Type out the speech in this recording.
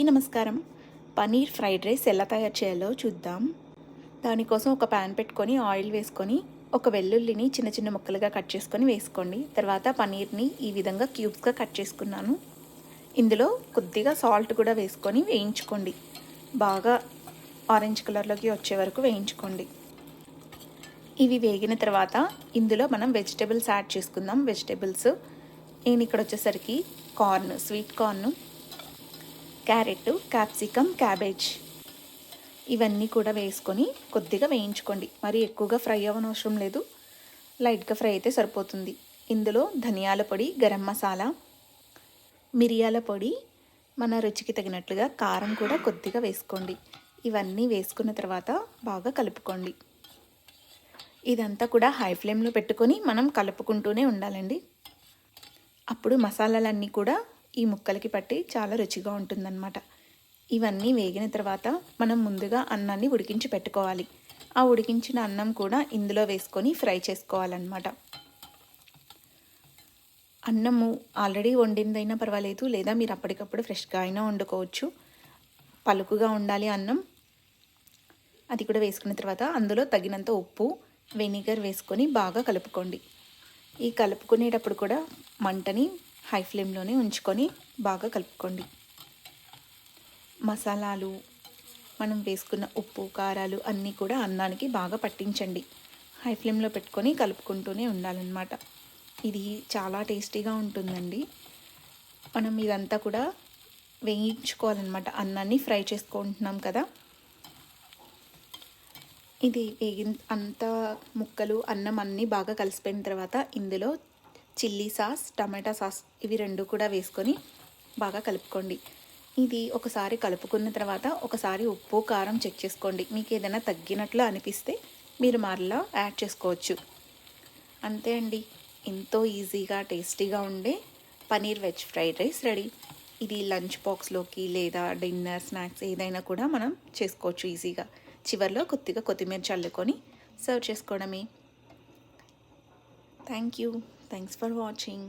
నమస్కారం. Paneer fried rice ఎలా తయారు చేయాలో చూద్దాం. దానికోసం ఒక పాన్ పెట్టుకొని ఆయిల్ వేసుకొని ఒక వెల్లుల్లిని చిన్న చిన్న ముక్కలుగా కట్ చేసుకొని వేసుకోండి. తర్వాత పన్నీర్ని ఈ విధంగా క్యూబ్స్గా కట్ చేసుకున్నాను. ఇందులో కొద్దిగా సాల్ట్ కూడా వేసుకొని వేయించుకోండి. బాగా ఆరెంజ్ కలర్లోకి వచ్చే వరకు వేయించుకోండి. ఇవి వేగిన తర్వాత ఇందులో మనం వెజిటేబుల్స్ యాడ్ చేసుకుందాం. నేను ఇక్కడ వచ్చేసరికి sweet corn, carrot, capsicum, cabbage ఇవన్నీ కూడా వేసుకొని కొద్దిగా వేయించుకోండి. మరి ఎక్కువగా ఫ్రై అవ్వనవసరం లేదు, లైట్గా ఫ్రై అయితే సరిపోతుంది. ఇందులో ధనియాల పొడి, గరం మసాలా, మిరియాల పొడి, మన రుచికి తగినట్లుగా కారం కూడా కొద్దిగా వేసుకోండి. ఇవన్నీ వేసుకున్న తర్వాత బాగా కలుపుకోండి. ఇదంతా కూడా హై ఫ్లేమ్లో పెట్టుకొని మనం కలుపుకుంటూనే ఉండాలండి. అప్పుడు మసాలాలన్నీ కూడా ఈ ముక్కలకి పట్టి చాలా రుచిగా ఉంటుందన్నమాట. ఇవన్నీ వేగిన తర్వాత మనం ముందుగా అన్నాన్ని ఉడికించి పెట్టుకోవాలి. ఆ ఉడికించిన అన్నం కూడా ఇందులో వేసుకొని ఫ్రై చేసుకోవాలన్నమాట. అన్నము ఆల్రెడీ వండిందైనా పర్వాలేదు, లేదా మీరు అప్పటికప్పుడు ఫ్రెష్గా అయినా వండుకోవచ్చు. పలుకుగా ఉండాలి అన్నం. అది కూడా వేసుకున్న తర్వాత అందులో తగినంత ఉప్పు, వెనిగర్ వేసుకొని బాగా కలుపుకోండి. ఈ కలుపుకునేటప్పుడు కూడా మంటని హై ఫ్లేమ్లోనే ఉంచుకొని బాగా కలుపుకోండి. మసాలాలు, మనం వేసుకున్న ఉప్పు, కారాలు అన్నీ కూడా అన్నానికి బాగా పట్టించండి. హై ఫ్లేమ్లో పెట్టుకొని కలుపుకుంటూనే ఉండాలన్నమాట. ఇది చాలా టేస్టీగా ఉంటుందండి. మనం ఇదంతా కూడా వేయించుకోవాలన్నమాట. అన్నాన్ని ఫ్రై చేసుకుంటున్నాం కదా. ఇది అంతా ముక్కలు, అన్నం అన్నీ బాగా కలిసిపోయిన తర్వాత ఇందులో చిల్లీ సాస్, టమాటా సాస్ ఇవి రెండు కూడా వేసుకొని బాగా కలుపుకోండి. ఇది ఒకసారి కలుపుకున్న తర్వాత ఒకసారి ఉప్పు, కారం చెక్ చేసుకోండి. మీకు ఏదైనా తగ్గినట్లు అనిపిస్తే మీరు మరలా యాడ్ చేసుకోవచ్చు. అంతే అండి, ఎంతో ఈజీగా టేస్టీగా ఉండే paneer veg fried rice ready. ఇది లంచ్ బాక్స్లోకి లేదా డిన్నర్, స్నాక్స్ ఏదైనా కూడా మనం చేసుకోవచ్చు ఈజీగా. చివరిలో కొద్దిగా కొత్తిమీర చల్లుకొని సర్వ్ చేసుకోవడమే. Thank you. Thanks for watching.